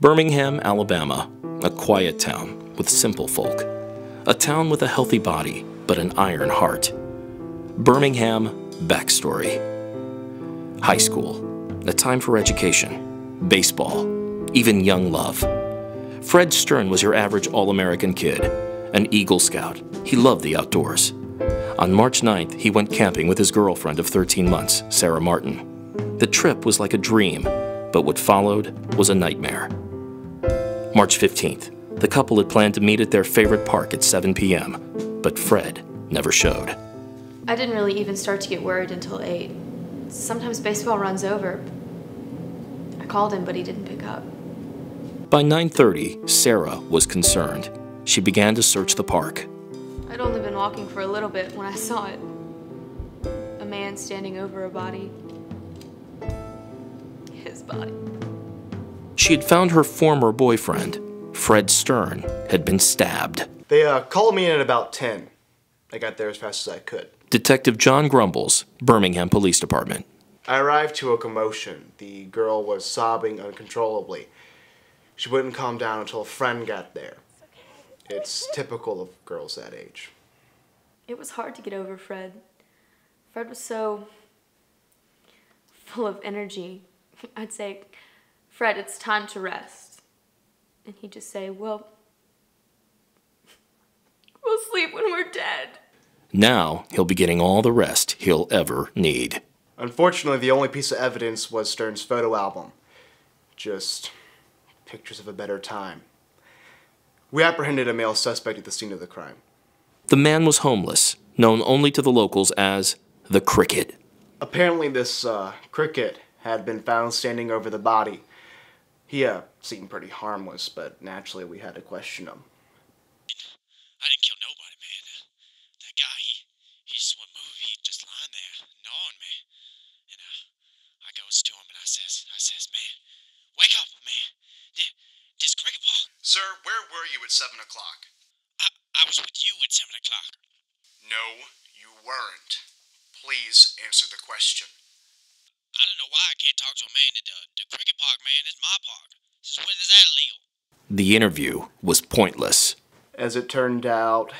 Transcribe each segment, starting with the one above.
Birmingham, Alabama, a quiet town with simple folk. A town with a healthy body, but an iron heart. Birmingham backstory. High school, a time for education, baseball, even young love. Fred Stern was your average all-American kid, an Eagle Scout. He loved the outdoors. On March 9th, he went camping with his girlfriend of 13 months, Sarah Martin. The trip was like a dream, but what followed was a nightmare. March 15th, the couple had planned to meet at their favorite park at 7 p.m., but Fred never showed. I didn't really even start to get worried until 8. Sometimes baseball runs over. I called him, but he didn't pick up. By 9:30, Sarah was concerned. She began to search the park. I'd only been walking for a little bit when I saw it. A man standing over a body. His body. She had found her former boyfriend, Fred Stern, had been stabbed. They called me in at about 10. I got there as fast as I could. Detective John Grumbles, Birmingham Police Department. I arrived to a commotion. The girl was sobbing uncontrollably. She wouldn't calm down until a friend got there. It's typical of girls that age. It was hard to get over Fred. Fred was so full of energy. I'd say, "Fred, it's time to rest." And he'd just say, "Well, we'll sleep when we're dead." Now he'll be getting all the rest he'll ever need. Unfortunately, the only piece of evidence was Stern's photo album. Just pictures of a better time. We apprehended a male suspect at the scene of the crime. The man was homeless, known only to the locals as the Cricket. Apparently this Cricket had been found standing over the body. He seemed pretty harmless, but naturally we had to question him. I didn't kill nobody, man. That guy, he just wouldn't move. He just lying there, gnawing me. And I goes to him and I says, "Man, wake up, man. This Cricket Park." Sir, where were you at 7 o'clock? I was with you at 7 o'clock. No, you weren't. Please answer the question. I don't know why I can't talk to a man at the Cricket Park, man. It's my park. When is that illegal? The interview was pointless. As it turned out,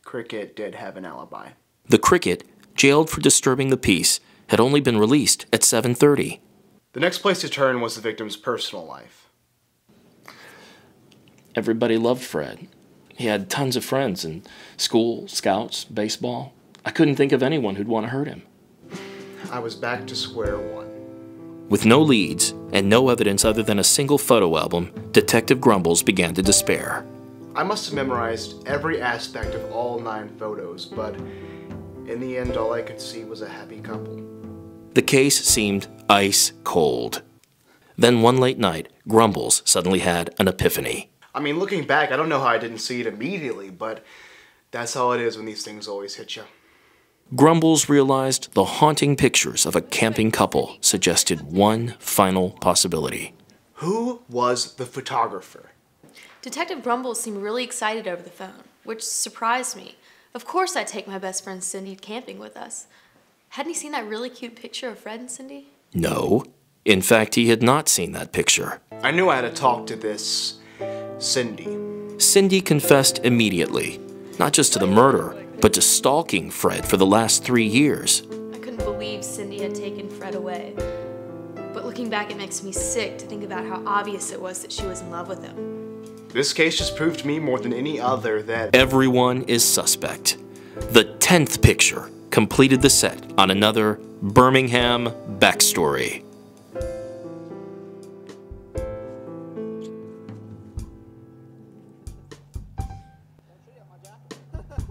Cricket did have an alibi. The Cricket, jailed for disturbing the peace, had only been released at 7:30. The next place to turn was the victim's personal life. Everybody loved Fred. He had tons of friends in school, scouts, baseball. I couldn't think of anyone who'd want to hurt him. I was back to square one. With no leads and no evidence other than a single photo album, Detective Grumbles began to despair. I must have memorized every aspect of all 9 photos, but in the end all I could see was a happy couple. The case seemed ice cold. Then one late night, Grumbles suddenly had an epiphany. I mean, looking back, I don't know how I didn't see it immediately, but that's how it is when these things always hit you. Grumbles realized the haunting pictures of a camping couple suggested one final possibility. Who was the photographer? Detective Grumbles seemed really excited over the phone, which surprised me. Of course I'd take my best friend Cindy camping with us. Hadn't he seen that really cute picture of Fred and Cindy? No. In fact, he had not seen that picture. I knew I had to talk to this Cindy. Cindy confessed immediately, not just to the murder, but to stalking Fred for the last 3 years. I couldn't believe Cindy had taken Fred away. But looking back, it makes me sick to think about how obvious it was that she was in love with him. This case just proved to me more than any other that everyone is suspect. The 10th picture completed the set on another Birmingham backstory.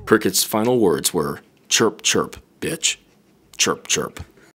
Cricket's final words were, "Chirp, chirp, bitch. Chirp, chirp."